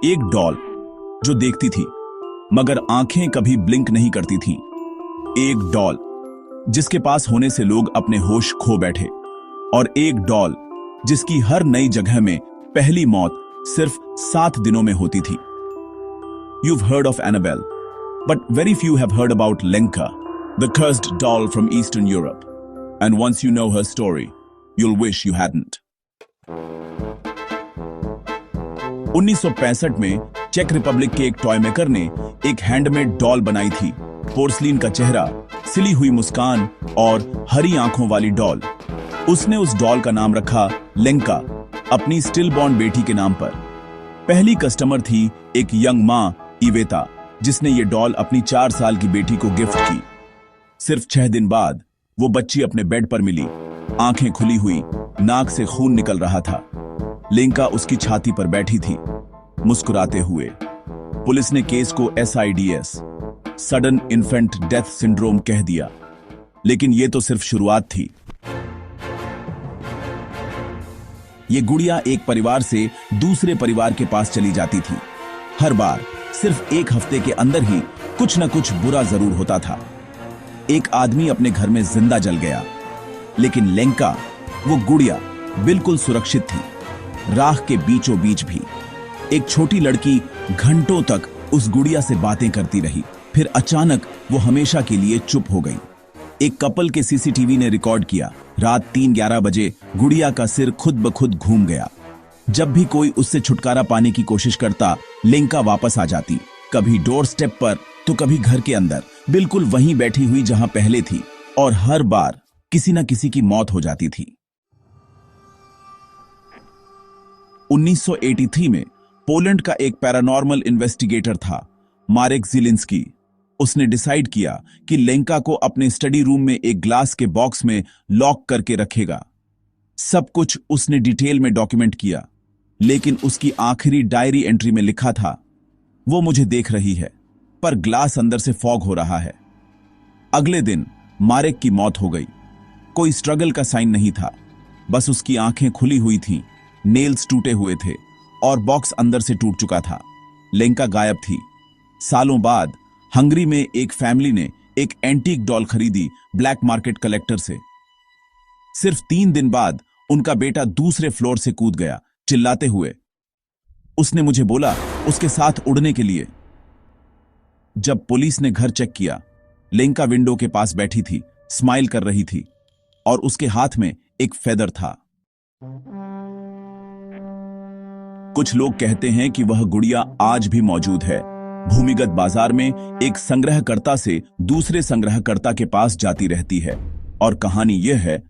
एक डॉल जो देखती थी मगर आंखें कभी ब्लिंक नहीं करती थीं। एक डॉल जिसके पास होने से लोग अपने होश खो बैठे, और एक डॉल जिसकी हर नई जगह में पहली मौत सिर्फ 7 दिनों में होती थी। You've heard of Annabelle, but very few have heard about Lenka, the cursed doll from Eastern Europe. And once you know her story, you'll wish you hadn't. 1965 में चेक रिपब्लिक के एक टॉय मेकर ने एक handmade doll बनाई थी। Porcelain का चेहरा, सिली हुई मुस्कान और हरी आंखों वाली डॉल। उसने उस डॉल का नाम रखा लेंका, अपनी स्टिल बॉर्न बेटी के नाम पर। पहली कस्टमर थी एक यंग मां इवेता, जिसने ये डॉल अपनी 4 साल की बेटी को गिफ्ट की। सिर्फ 6 दिन बाद वो बच्ची अपने बेड पर मिली, आंखें खुली हुई, नाक से खून निकल रहा था। लेंका उसकी छाती पर बैठी थी, मुस्कुराते हुए। पुलिस ने केस को SIDS, sudden infant death syndrome कह दिया, लेकिन यह तो सिर्फ शुरुआत थी। ये गुड़िया एक परिवार से दूसरे परिवार के पास चली जाती थी। हर बार सिर्फ 1 हफ्ते के अंदर ही कुछ न कुछ बुरा जरूर होता था। एक आदमी अपने घर में जिंदा जल गया, लेकिन लेंका, वो गुड़िया, बिल्कुल सुरक्षित थी, राख के बीचों बीच भी। एक छोटी लड़की घंटों तक उस गुड़िया से बातें करती रही, फिर अचानक वो हमेशा के लिए चुप हो गई। एक कपल के CCTV ने रिकॉर्ड किया, रात 3:11 बजे गुड़िया का सिर खुद ब खुद घूम गया। जब भी कोई उससे छुटकारा पाने की कोशिश करता, लेंका वापस आ जाती, कभी डोर स्टेप पर तो कभी घर के अंदर, बिल्कुल वहीं बैठी हुई जहां पहले थी, और हर बार किसी न किसी की मौत हो जाती थी। 1983 में पोलैंड का एक पैरानॉर्मल इन्वेस्टिगेटर था, मारेक ज़िलिंस्की। उसने डिसाइड किया कि लेंका को अपने स्टडी रूम में एक ग्लास के बॉक्स में लॉक करके रखेगा। सब कुछ उसने डिटेल में डॉक्यूमेंट किया, लेकिन उसकी आखिरी डायरी एंट्री में लिखा था, वो मुझे देख रही है, पर ग्लास अंदर से फॉग हो रहा है। अगले दिन मारेक की मौत हो गई। कोई स्ट्रगल का साइन नहीं था, बस उसकी आंखें खुली हुई थीं, नेल्स टूटे हुए थे और बॉक्स अंदर से टूट चुका था। लेंका गायब थी। सालों बाद हंगरी में एक फैमिली ने एक एंटीक डॉल खरीदी ब्लैक मार्केट कलेक्टर से। सिर्फ 3 दिन बाद उनका बेटा दूसरे फ्लोर से कूद गया, चिल्लाते हुए। उसने मुझे बोला उसके साथ उड़ने के लिए। जब पुलिस ने घर चेक किया, लेंका विंडो के पास बैठी थी, स्माइल कर रही थी, और उसके हाथ में एक फेदर था। कुछ लोग कहते हैं कि वह गुड़िया आज भी मौजूद है, भूमिगत बाजार में एक संग्रहकर्ता से दूसरे संग्रहकर्ता के पास जाती रहती है। और कहानी यह है,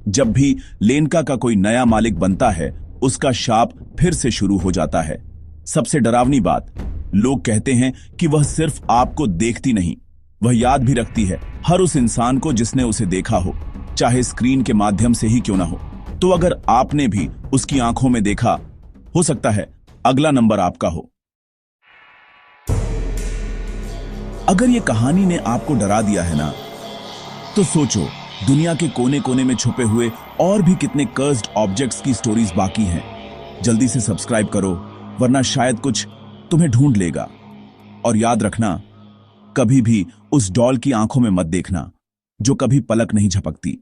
जब भी लेंका का कोई नया मालिक बनता है, उसका शाप फिर से शुरू हो जाता है। सबसे डरावनी बात, लोग कहते हैं कि वह सिर्फ आपको देखती नहीं, वह याद भी रखती है हर उस इंसान को जिसने उसे देखा हो, चाहे स्क्रीन के माध्यम से ही क्यों ना हो। तो अगर आपने भी उसकी आंखों में देखा, हो सकता है अगला नंबर आपका हो। अगर यह कहानी ने आपको डरा दिया है ना, तो सोचो दुनिया के कोने कोने में छुपे हुए और भी कितने कर्स्ड ऑब्जेक्ट्स की स्टोरीज बाकी हैं। जल्दी से सब्सक्राइब करो, वरना शायद कुछ तुम्हें ढूंढ लेगा। और याद रखना, कभी भी उस डॉल की आंखों में मत देखना जो कभी पलक नहीं झपकती।